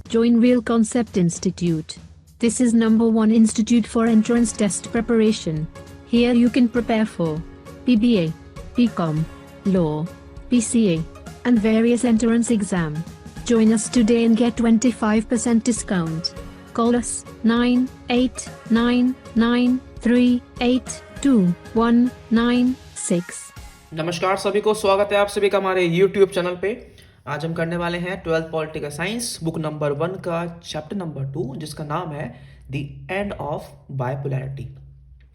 Join Real Concept Institute. This is #1 institute for entrance test preparation. Here you can prepare for BBA, BCom, Law, PCA, and various entrance exam. Join us today and get 25% discount. Call us 9899382196. नमस्कार सभी को, स्वागत है आप सभी का हमारे YouTube channel पे। आज हम करने वाले हैं 12th political science book number 1 का चैप्टर नंबर 2, जिसका नाम है the end of bipolarity.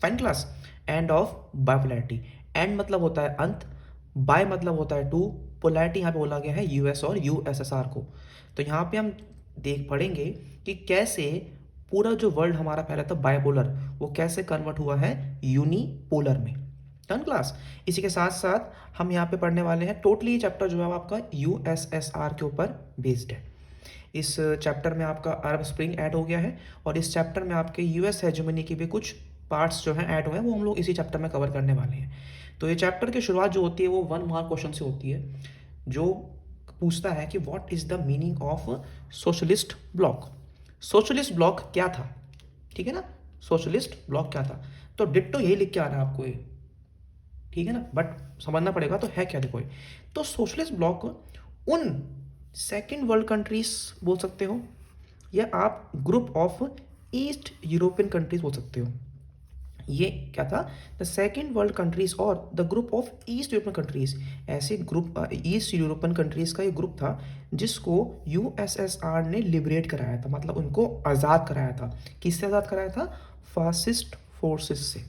Fine class, end of bipolarity. And मतलब होता है अंत, बाय मतलब होता है टू, पोलैरिटी यहाँ पे बोला गया है यूएस और यूएसएसआर को। तो यहाँ पे हम देख पढ़ेंगे कि कैसे पूरा जो वर्ल्ड हमारा पहले था बाइपोलर, वो कैसे कन्वर्ट हुआ है यूनिपोलर में। Done class. इसी के साथ साथ हम यहाँ पे पढ़ने वाले हैं टोटली चैप्टर जो है आपका यूएसएसआर के ऊपर बेस्ड है। इस चैप्टर में आपका अरब स्प्रिंग ऐड हो गया है और इस चैप्टर में आपके यूएस हेजेमनी के भी कुछ पार्ट्स जो हैं ऐड हुए हैं, वो हम लोग इसी चैप्टर में कवर करने वाले हैं। तो ये चैप्टर की शुरुआत जो होती है वो 1 मार्क क्वेश्चन से होती है, जो पूछता है कि what is the meaning of socialist block. Socialist block क्या था, ठीक है ना। सोशलिस्ट ब्लॉक क्या था, तो डिट्टो यही लिख के आ रहा है आपको ये, ठीक है ना, बट समझना पड़ेगा तो है क्या। देखो तो सोशलिस्ट ब्लॉक उन सेकेंड वर्ल्ड कंट्रीज बोल सकते हो, या आप group of east European countries बोल सकते हो। ये क्या था, द सेकेंड वर्ल्ड कंट्रीज और the group of east European countries. ऐसे ग्रुप ईस्ट यूरोपियन कंट्रीज का एक ग्रुप था जिसको यूएसएसआर ने लिबरेट कराया था, मतलब उनको आज़ाद कराया था। किससे आज़ाद कराया था, फासिस्ट फोर्सेस से,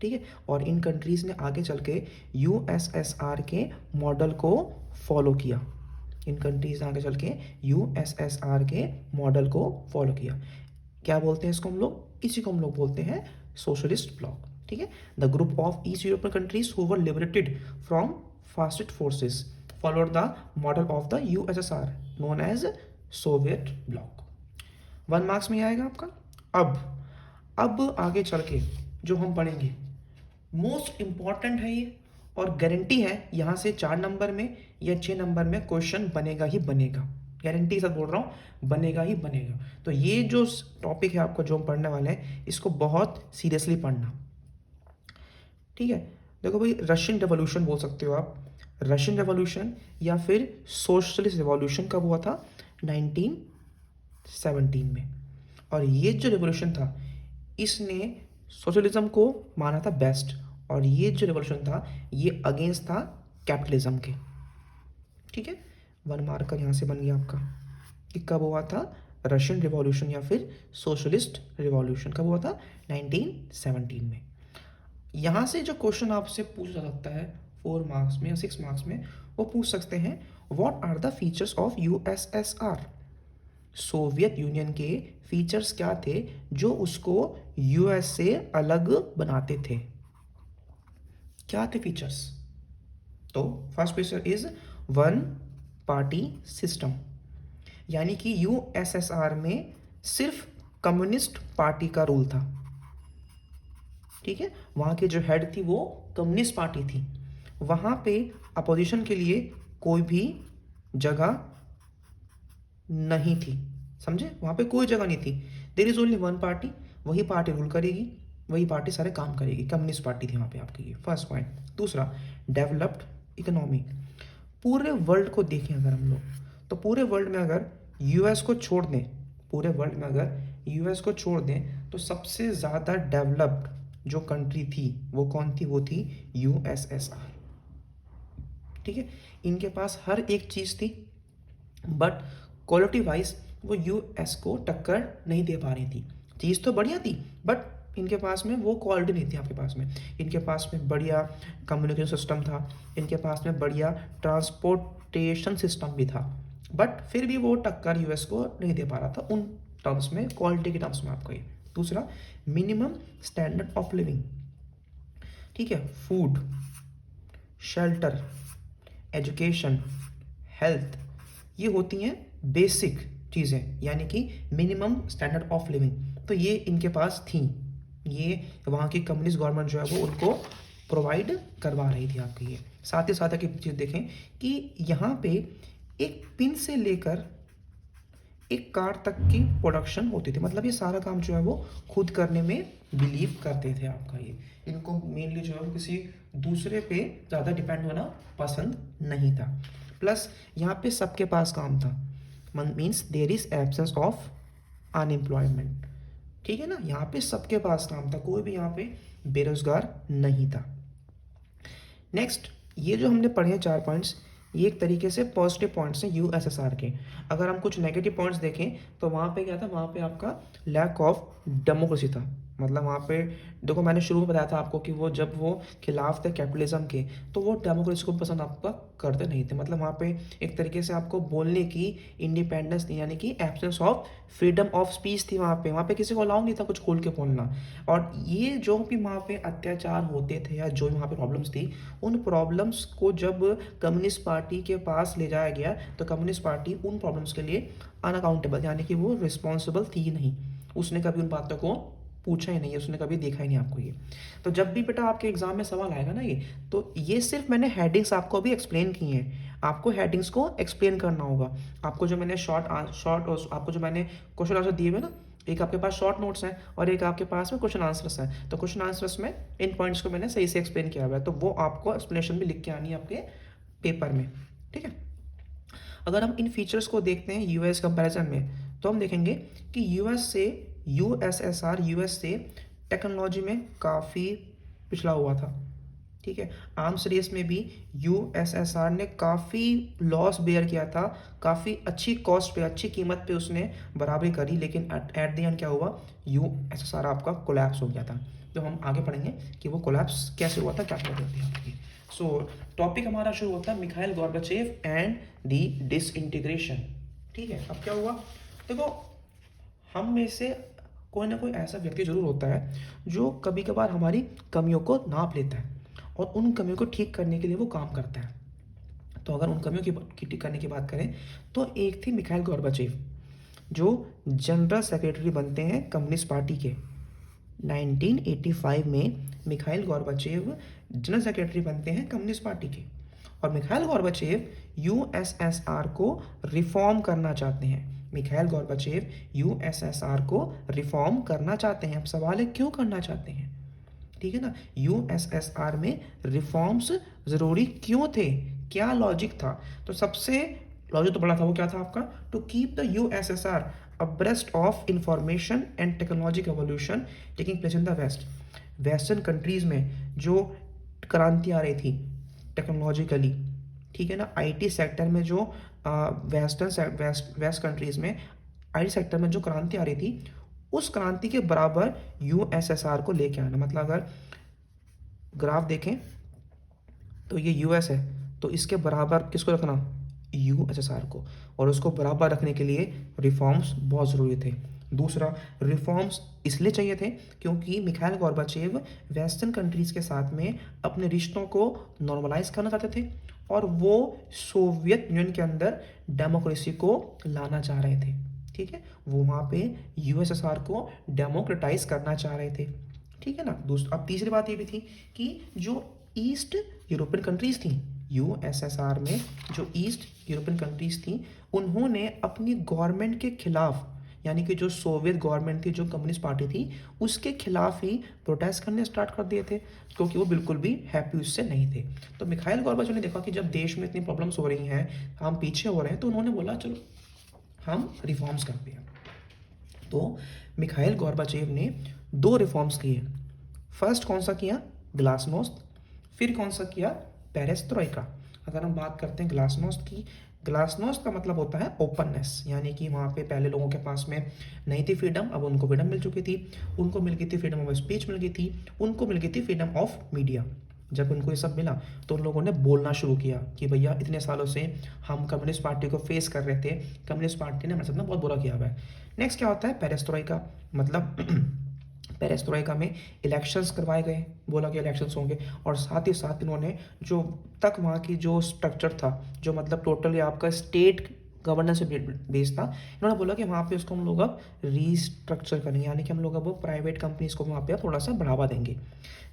ठीक है। और इन कंट्रीज ने आगे चल के यूएसएसआर के मॉडल को फॉलो किया। इन कंट्रीज ने आगे चल के यूएसएसआर के मॉडल को फॉलो किया। क्या बोलते हैं इसको हम लोग, इसी को हम लोग बोलते हैं सोशलिस्ट ब्लॉक, ठीक है। The group of east European countries who were liberated from fascist forces followed the model of the USSR known as Soviet bloc. 1 marks में आएगा आपका। अब आगे चल के जो हम पढ़ेंगे मोस्ट इंपॉर्टेंट है ये, और गारंटी है यहाँ से 4 नंबर में या 6 नंबर में क्वेश्चन बनेगा ही बनेगा। गारंटी के साथ बोल रहा हूँ, बनेगा ही बनेगा। तो ये जो टॉपिक है आपका जो हम पढ़ने वाले हैं, इसको बहुत सीरियसली पढ़ना, ठीक है। देखो भाई, रशियन रेवोल्यूशन बोल सकते हो आप, रशियन रेवोल्यूशन या फिर सोशलिस्ट रेवोल्यूशन कब हुआ था, 1917 में। और ये जो रेवोल्यूशन था, इसने सोशलिज्म को माना था बेस्ट, और ये जो रेवोल्यूशन था ये अगेंस्ट था कैपिटलिज्म के, ठीक है। 1 मार्कर यहाँ से बन गया आपका कि कब हुआ था रशियन रिवॉल्यूशन या फिर सोशलिस्ट रिवॉल्यूशन, कब हुआ था, 1917 में। यहाँ से जो क्वेश्चन आपसे पूछा जा सकता है 4 मार्क्स में या 6 मार्क्स में, वो पूछ सकते हैं what are the features of USSR. Soviet union के फीचर्स क्या थे जो उसको यूएस से अलग बनाते थे, क्या थे फीचर्स। तो first feature is 1 party system, यानी कि यूएसएसआर में सिर्फ कम्युनिस्ट पार्टी का रूल था, ठीक है। वहां के जो हेड थी वो कम्युनिस्ट पार्टी थी। वहां पे अपोजिशन के लिए कोई भी जगह नहीं थी, समझे, वहां पे कोई जगह नहीं थी। देयर इज ओनली 1 पार्टी, वही पार्टी रूल करेगी, वही पार्टी सारे काम करेगी। कम्युनिस्ट पार्टी थी वहां पे आपकी, ये फर्स्ट पॉइंट। दूसरा, डेवलप्ड इकोनॉमी। पूरे वर्ल्ड को देखें अगर हम लोग, तो पूरे वर्ल्ड में अगर यूएस को छोड़ दें, पूरे वर्ल्ड में अगर यूएस को छोड़ दें, तो सबसे ज़्यादा डेवलप्ड जो कंट्री थी वो कौन थी, वो थी यूएसएसआर, ठीक है। इनके पास हर एक चीज़ थी, बट क्वालिटी वाइज वो यूएस को टक्कर नहीं दे पा रही थी। चीज़ तो बढ़िया थी, बट इनके पास में वो क्वालिटी नहीं थी आपके पास में। इनके पास में बढ़िया कम्युनिकेशन सिस्टम था, इनके पास में बढ़िया ट्रांसपोर्टेशन सिस्टम भी था, बट फिर भी वो टक्कर यूएस को नहीं दे पा रहा था उन टर्म्स में, क्वालिटी के टर्म्स में आपका ये। दूसरा, मिनिमम स्टैंडर्ड ऑफ लिविंग, ठीक है। फूड, शेल्टर, एजुकेशन, हेल्थ, ये होती हैं बेसिक चीज़ें, यानी कि मिनिमम स्टैंडर्ड ऑफ लिविंग। तो ये इनके पास थी, ये वहाँ की कम्युनिस्ट गवर्नमेंट जो है वो उनको प्रोवाइड करवा रही थी आपकी ये। साथ ही साथ की चीज़ देखें कि यहाँ पे एक पिन से लेकर एक कार तक की प्रोडक्शन होती थी, मतलब ये सारा काम जो है वो खुद करने में बिलीव करते थे आपका ये। इनको मेनली जो है वो किसी दूसरे पे ज़्यादा डिपेंड होना पसंद नहीं था। प्लस यहाँ पे सबके पास काम था, means there is absence of unemployment. ठीक है ना, यहाँ पे सबके पास काम था, कोई भी यहाँ पे बेरोजगार नहीं था। नेक्स्ट, ये जो हमने पढ़े हैं 4 पॉइंट्स, ये एक तरीके से पॉजिटिव पॉइंट्स हैं यूएसएसआर के। अगर हम कुछ नेगेटिव पॉइंट्स देखें तो वहाँ पे क्या था, वहाँ पे आपका लैक ऑफ डेमोक्रेसी था। मतलब वहाँ पे देखो, मैंने शुरू में बताया था आपको कि वो जब वो खिलाफ थे कैपिटलिज्म के, तो वो डेमोक्रेसी को पसंद आपका करते नहीं थे। मतलब वहाँ पे एक तरीके से आपको बोलने की इंडिपेंडेंस थी, यानी कि absence of freedom of speech थी। वहाँ पे किसी को अलाउ नहीं था कुछ खोल के बोलना। और ये जो भी वहाँ पे अत्याचार होते थे या जो वहाँ पे प्रॉब्लम्स थी, उन प्रॉब्लम्स को जब कम्युनिस्ट पार्टी के पास ले जाया गया तो कम्युनिस्ट पार्टी उन प्रॉब्लम्स के लिए अनअकाउंटेबल, यानी कि वो रिस्पॉन्सिबल थी ही नहीं। उसने कभी उन बातों को पूछा ही नहीं, उसने कभी देखा ही नहीं आपको ये। तो जब भी बेटा आपके एग्जाम में सवाल आएगा ना ये, तो ये सिर्फ मैंने हेडिंग्स आपको अभी एक्सप्लेन की हैं, आपको हेडिंग्स को एक्सप्लेन करना होगा। आपको जो मैंने आपको जो मैंने क्वेश्चन आंसर दिए हुए ना, एक आपके पास शॉर्ट नोट्स हैं और एक आपके पास में क्वेश्चन आंसर्स हैं। तो क्वेश्चन आंसर्स में इन पॉइंट्स को मैंने सही से एक्सप्लेन किया हुआ है, तो वो आपको एक्सप्लेनेशन भी लिख के आनी है आपके पेपर में। ठीक है, अगर हम इन फीचर्स को देखते हैं यूएस कंपैरिजन में, तो हम देखेंगे कि यूएस से टेक्नोलॉजी में काफ़ी पिछड़ा हुआ था। ठीक है, आर्म्स रेस में भी यूएसएसआर ने काफ़ी लॉस बेयर किया था, काफ़ी अच्छी कॉस्ट पे, अच्छी कीमत पे उसने बराबरी करी, लेकिन एट द एंड क्या हुआ, यूएसएसआर आपका कोलैप्स हो गया था। तो हम आगे पढ़ेंगे कि वो कोलैप्स कैसे हुआ था, क्या क्या होती है आपकी। सो टॉपिक हमारा शुरू होता है मिखाइल गॉर्बाचेव एंड दी डिसइंटीग्रेशन। ठीक है, अब क्या हुआ, देखो हम में से कोई ना कोई ऐसा व्यक्ति जरूर होता है जो कभी कभार हमारी कमियों को नाप लेता है और उन कमियों को ठीक करने के लिए वो काम करता है। तो अगर उन कमियों की ठीक करने की बात करें तो एक थी मिखाइल गॉर्बाचेव, जो जनरल सेक्रेटरी बनते हैं कम्युनिस्ट पार्टी के। 1985 में मिखाइल गॉर्बाचेव जनरल सेक्रेटरी बनते हैं कम्युनिस्ट पार्टी के। और मिखाइल गॉर्बाचेव यूएसएसआर को रिफॉर्म करना चाहते हैं। मिखाइल गॉर्बाचेव यूएसएसआर को रिफॉर्म करना चाहते हैं। अब सवाल है क्यों करना चाहते हैं, ठीक है ना, यूएसएसआर में रिफॉर्म्स जरूरी क्यों थे, क्या लॉजिक था। तो सबसे लॉजिक तो बड़ा था, वो क्या था आपका, to keep the USSR abreast of information and technological evolution taking place in the west। Western countries में जो क्रांति आ रही थी टेक्नोलॉजिकली, ठीक है ना, आईटी सेक्टर में जो वेस्ट कंट्रीज में आईटी सेक्टर में जो क्रांति आ रही थी, उस क्रांति के बराबर यूएसएसआर को लेके आना। मतलब अगर ग्राफ देखें तो ये यूएस है, तो इसके बराबर किसको रखना, यूएसएसआर को, और उसको बराबर रखने के लिए रिफॉर्म्स बहुत ज़रूरी थे। दूसरा, रिफॉर्म्स इसलिए चाहिए थे क्योंकि मिखाइल गॉर्बाचेव वेस्टर्न कंट्रीज़ के साथ में अपने रिश्तों को नॉर्मलाइज करना चाहते थे और वो सोवियत यूनियन के अंदर डेमोक्रेसी को लाना चाह रहे थे। ठीक है, वो वहाँ पे यूएसएसआर को डेमोक्रेटाइज करना चाह रहे थे। ठीक है ना। अब तीसरी बात ये भी थी कि जो ईस्ट यूरोपियन कंट्रीज़ थी, यूएसएसआर में जो ईस्ट यूरोपियन कंट्रीज़ थी, उन्होंने अपनी गवर्नमेंट के खिलाफ, यानी कि जो सोवियत गवर्नमेंट थी, जो कम्युनिस्ट पार्टी थी, उसके खिलाफ ही प्रोटेस्ट करने स्टार्ट कर दिए थे, क्योंकि वो बिल्कुल भी हैप्पी उससे नहीं थे। तो मिखाइल गॉर्बाचेव ने देखा कि जब देश में इतनी प्रॉब्लम्स हो रही हैं, हम पीछे हो रहे हैं, तो उन्होंने बोला चलो हम रिफॉर्म्स करते हैं। तो मिखाइल गॉर्बाचेव ने 2 रिफॉर्म्स किए। फर्स्ट कौन सा किया, ग्लासनोस्ट, फिर कौन सा किया, पेरेस्ट्रोइका। अगर हम बात करते हैं ग्लासनोस्ट की, ग्लासनोस्ट का मतलब होता है ओपननेस, यानी कि वहाँ पे पहले लोगों के पास में नहीं थी फ्रीडम, अब उनको फ्रीडम मिल चुकी थी। उनको मिल गई थी फ्रीडम ऑफ स्पीच, मिल गई थी, उनको मिल गई थी फ्रीडम ऑफ मीडिया। जब उनको ये सब मिला तो उन लोगों ने बोलना शुरू किया कि भैया इतने सालों से हम कम्युनिस्ट पार्टी को फेस कर रहे थे, कम्युनिस्ट पार्टी ने हमारे साथ में बहुत बुरा किया हुआ है। नेक्स्ट क्या होता है, पेरेस्ट्रोइका। मतलब पेरेस्ट्रोइका में इलेक्शंस करवाए गए, बोला कि इलेक्शंस होंगे, और साथ ही साथ इन्होंने जो तक वहाँ की जो स्ट्रक्चर था, जो मतलब टोटली आपका स्टेट गवर्नेंस बेस्ड था। इन्होंने बोला कि वहाँ पे उसको हम लोग अब रीस्ट्रक्चर करेंगे, यानी कि हम लोग अब वो प्राइवेट कंपनीज को वहाँ पे अब थोड़ा सा बढ़ावा देंगे।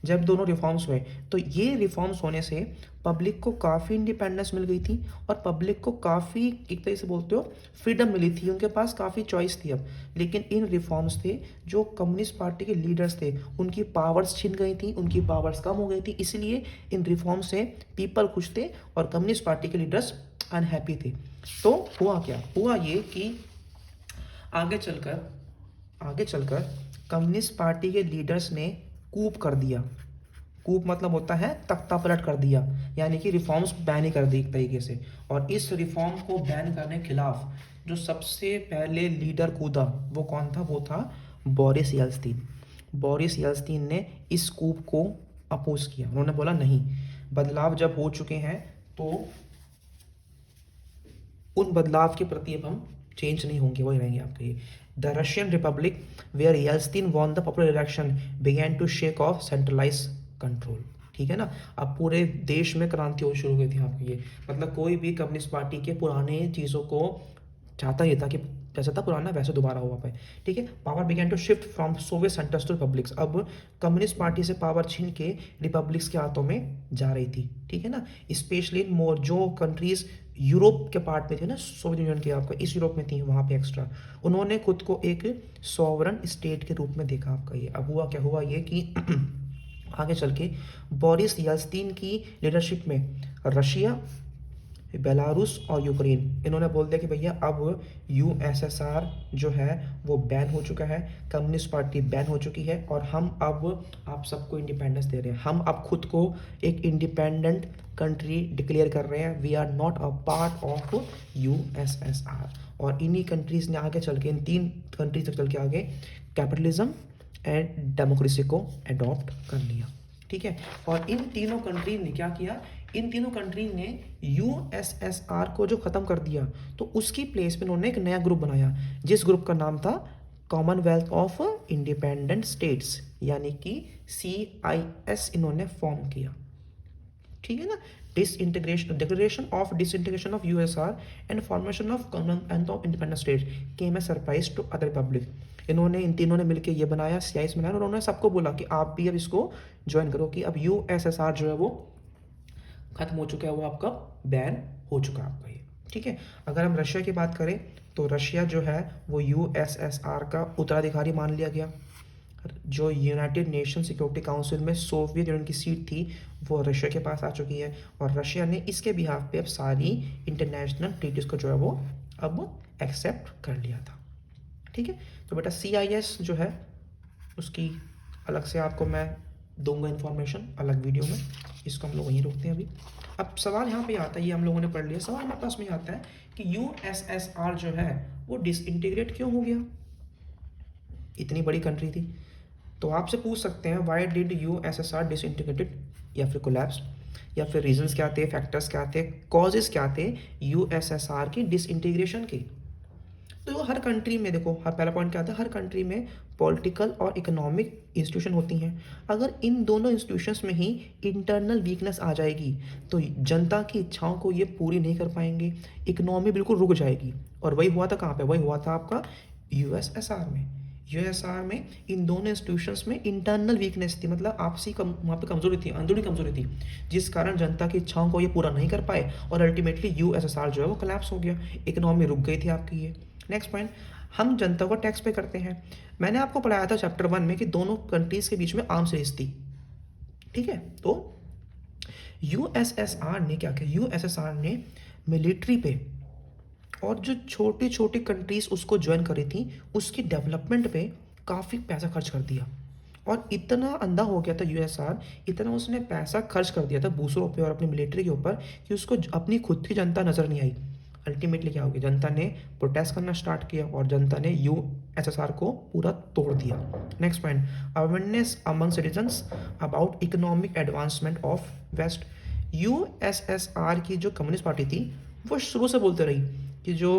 जब दोनों रिफॉर्म्स हुए तो ये रिफॉर्म्स होने से पब्लिक को काफ़ी इंडिपेंडेंस मिल गई थी और पब्लिक को काफ़ी, एक तरीके से बोलते हो, फ्रीडम मिली थी, उनके पास काफ़ी चॉइस थी अब। लेकिन इन रिफॉर्म्स थे जो कम्युनिस्ट पार्टी के लीडर्स थे उनकी पावर्स छिन गई थी, उनकी पावर्स कम हो गई थी, इसलिए इन रिफॉर्म्स से पीपल खुश थे और कम्युनिस्ट पार्टी के लीडर्स अनहैप्पी थे। तो हुआ क्या, हुआ ये कि आगे चलकर कम्युनिस्ट पार्टी के लीडर्स ने कूप कर दिया। कूप मतलब होता है तख्ता पलट कर दिया, यानी कि रिफॉर्म्स बैन ही कर दी एक तरीके से। और इस रिफॉर्म को बैन करने के खिलाफ जो सबसे पहले लीडर कूदा वो कौन था, वो था बोरिस येल्त्सिन। बोरिस येल्त्सिन ने इस कूप को अपोज किया। उन्होंने बोला नहीं, बदलाव जब हो चुके हैं तो उन बदलाव के प्रति अब हम चेंज नहीं होंगे, वही रहेंगे आपके ये। The Russian republic where Yeltsin won the popular election began to shake off centralise control. ठीक है ना, अब पूरे देश में क्रांति हो शुरू हो गई थी आपकी ये, मतलब कोई भी कम्युनिस्ट पार्टी के पुराने चीज़ों को चाहता ही था कि जैसा था पुराना वैसे दोबारा हुआ पाए। ठीक है, power began to shift from Soviet centres to republics. अब कम्युनिस्ट पार्टी से पावर छीन के रिपब्लिक्स के हाथों में जा रही थी। ठीक है ना, स्पेशली इन मोर जो कंट्रीज यूरोप के पार्ट में थे ना, सोवियत यूनियन के आपका इस यूरोप में थी वहाँ पे एक्स्ट्रा, उन्होंने खुद को एक सॉवरन स्टेट के रूप में देखा आपका ये। अब हुआ क्या, हुआ ये कि आगे चल के बोरिस येल्त्सिन की लीडरशिप में रशिया, बेलारूस और यूक्रेन, इन्होंने बोल दिया कि भैया अब यूएसएसआर जो है वो बैन हो चुका है, कम्युनिस्ट पार्टी बैन हो चुकी है और हम अब आप सबको इंडिपेंडेंस दे रहे हैं। हम अब खुद को एक इंडिपेंडेंट कंट्री डिक्लेयर कर रहे हैं। We are not a part of USSR. और इन्हीं कंट्रीज ने आगे चल के, इन 3 कंट्रीज तक चल के आगे कैपिटलिज्म एंड डेमोक्रेसी को अडॉप्ट कर लिया। ठीक है, और इन तीनों कंट्रीज ने क्या किया, इन तीनों कंट्रीज ने यूएसएसआर को जो ख़त्म कर दिया तो उसकी प्लेस पे उन्होंने एक नया ग्रुप बनाया जिस ग्रुप का नाम था कॉमनवेल्थ ऑफ इंडिपेंडेंट स्टेट्स, यानी कि CIS इन्होंने फॉर्म किया। ठीक है ना, declaration of disintegration of USR and formation of commonwealth of independent states came a surprise to other republic. इन्होंने, इन तीनों ने मिलकर ये बनाया, CIS बनाया और उन्होंने सबको बोला कि आप भी अब इसको ज्वाइन करो कि अब यूएसएसआर जो है वो खत्म हो चुका है, वो आपका बैन हो चुका है आपका ये। ठीक है, अगर हम रशिया की बात करें तो रशिया जो है वो यूएसएसआर का उत्तराधिकारी मान लिया गया। जो यूनाइटेड नेशन सिक्योरिटी काउंसिल में सोवियत यूनियन की सीट थी वो रशिया के पास आ चुकी है और रशिया ने इसके बिहाफ पे अब सारी इंटरनेशनल ट्रीटीज को जो है वो अब एक्सेप्ट कर लिया था। ठीक है, तो बेटा CIS जो है उसकी अलग से आपको मैं दूंगा इन्फॉर्मेशन अलग वीडियो में, इसको हम लोग वहीं रोकते हैं अभी। अब सवाल यहाँ पे आता है, ये हम लोगों ने पढ़ लिया, सवाल हमारे पास में आता है कि यूएसएसआर जो है वो डिसइंटीग्रेट क्यों हो गया, इतनी बड़ी कंट्री थी। तो आपसे पूछ सकते हैं व्हाई डिड यूएसएसआर डिसइंटीग्रेटेड, या फिर कोलैप्स, या फिर रीजंस क्या थे, फैक्टर्स क्या थे, कॉजेस क्या थे यूएसएसआर की डिसइंटीग्रेशन के। तो हर कंट्री में देखो, हर पहला पॉइंट क्या आता है, हर कंट्री में पॉलिटिकल और इकोनॉमिक इंस्टीट्यूशन होती हैं। अगर इन दोनों इंस्टीट्यूशंस में ही इंटरनल वीकनेस आ जाएगी तो जनता की इच्छाओं को ये पूरी नहीं कर पाएंगे, इकोनॉमी बिल्कुल रुक जाएगी। और वही हुआ था कहाँ पे, वही हुआ था आपका यूएसएसआर में। यूएसआर में इन दोनों इंस्टीट्यूशंस में इंटरनल वीकनेस थी, मतलब आपसी वहाँ पे कमजोरी थी, अंदरूनी कमजोरी थी, जिस कारण जनता की इच्छाओं को ये पूरा नहीं कर पाए और अल्टीमेटली यूएसएसआर जो है वो कोलैप्स हो गया, इकोनॉमी रुक गई थी आपकी ये। नेक्स्ट पॉइंट, हम जनता को टैक्स पे करते हैं। मैंने आपको पढ़ाया था चैप्टर 1 में कि दोनों कंट्रीज के बीच में आर्म्स रेस थी। ठीक है, तो यूएसएसआर ने क्या किया, यूएसएसआर ने मिलिट्री पे और जो छोटी छोटी कंट्रीज उसको ज्वाइन करी थी उसकी डेवलपमेंट पे काफ़ी पैसा खर्च कर दिया। और इतना अंधा हो गया था यूएसआर, इतना उसने पैसा खर्च कर दिया था दूसरों पे और अपनी मिलिट्री के ऊपर कि उसको अपनी खुद की जनता नज़र नहीं आई। अल्टीमेटली क्या हो गया, जनता ने प्रोटेस्ट करना स्टार्ट किया और जनता ने यूएसएसआर को पूरा तोड़ दिया। Next point, awareness among citizens about economic advancement of west. USSR की जो कम्युनिस्ट पार्टी थी वो शुरू से बोलते रही कि जो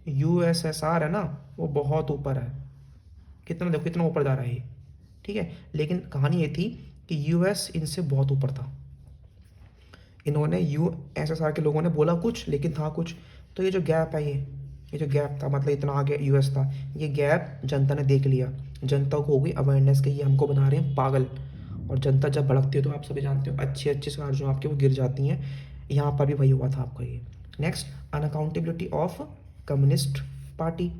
यूएसएसआर है ना वो बहुत ऊपर है, कितना देखो कितना ऊपर जा रहा है ये। ठीक है, लेकिन कहानी ये थी कि यूएस इनसे बहुत ऊपर था। इन्होंने यूएसएसआर के लोगों ने बोला कुछ लेकिन था कुछ। तो ये जो गैप है, ये जो गैप था, मतलब इतना आगे यूएस था, ये गैप जनता ने देख लिया, जनता को हो गई अवेयरनेस कि ये हमको बना रहे हैं पागल। और जनता जब भड़कती है तो आप सभी जानते हो अच्छी अच्छी कार जो आपके वो गिर जाती हैं। यहाँ पर भी वही हुआ था आपका ये। Next, unaccountability of communist party.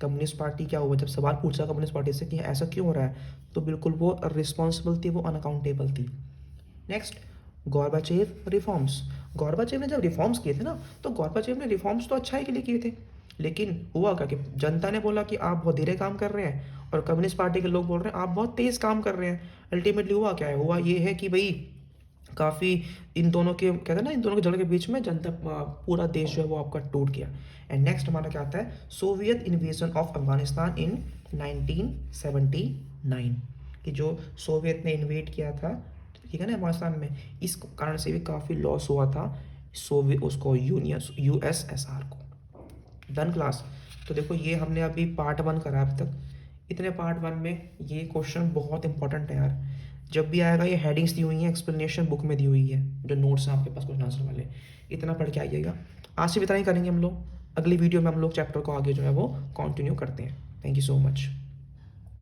Communist party क्या हुआ, जब सवाल पूछा कम्युनिस्ट पार्टी से कि ऐसा क्यों हो रहा है, तो बिल्कुल वो रिस्पॉन्सिबल थी, वो अनअकाउंटेबल थी। Next, गॉर्बाचेव reforms. गॉर्बाचेव ने जब रिफॉर्म्स किए थे ना, तो गॉर्बाचेव ने रिफॉर्म्स तो अच्छाई के लिए किए थे, लेकिन हुआ क्या कि जनता ने बोला कि आप बहुत धीरे काम कर रहे हैं, और कम्युनिस्ट पार्टी के लोग बोल रहे हैं आप बहुत तेज़ काम कर रहे हैं। अल्टीमेटली हुआ क्या है, हुआ ये है कि भाई काफ़ी इन दोनों के कहते हैं ना, इन दोनों के झगड़े के बीच में जनता पूरा देश जो है वो आपका टूट गया। एंड नेक्स्ट हमारा क्या आता है, सोवियत इन्वेजन ऑफ अफगानिस्तान इन 1979, कि जो सोवियत ने इन्वेट किया था, ठीक है ना, अफगानिस्तान में, इस कारण से भी काफ़ी लॉस हुआ था सोवियत उसको यूएसएसआर को। Done class. तो देखो ये हमने अभी पार्ट 1 करा अब तक। इतने पार्ट 1 में ये क्वेश्चन बहुत इंपॉर्टेंट है यार, जब भी आएगा ये हेडिंग्स दी हुई हैं, एक्सप्लेनेशन बुक में दी हुई है, जो नोट्स हैं आपके पास क्वेश्चन आंसर वाले, इतना पढ़ के आइएगा। आज से भी इतना ही करेंगे हम लोग, अगली वीडियो में हम लोग चैप्टर को आगे जो है वो कंटिन्यू करते हैं। Thank you so much.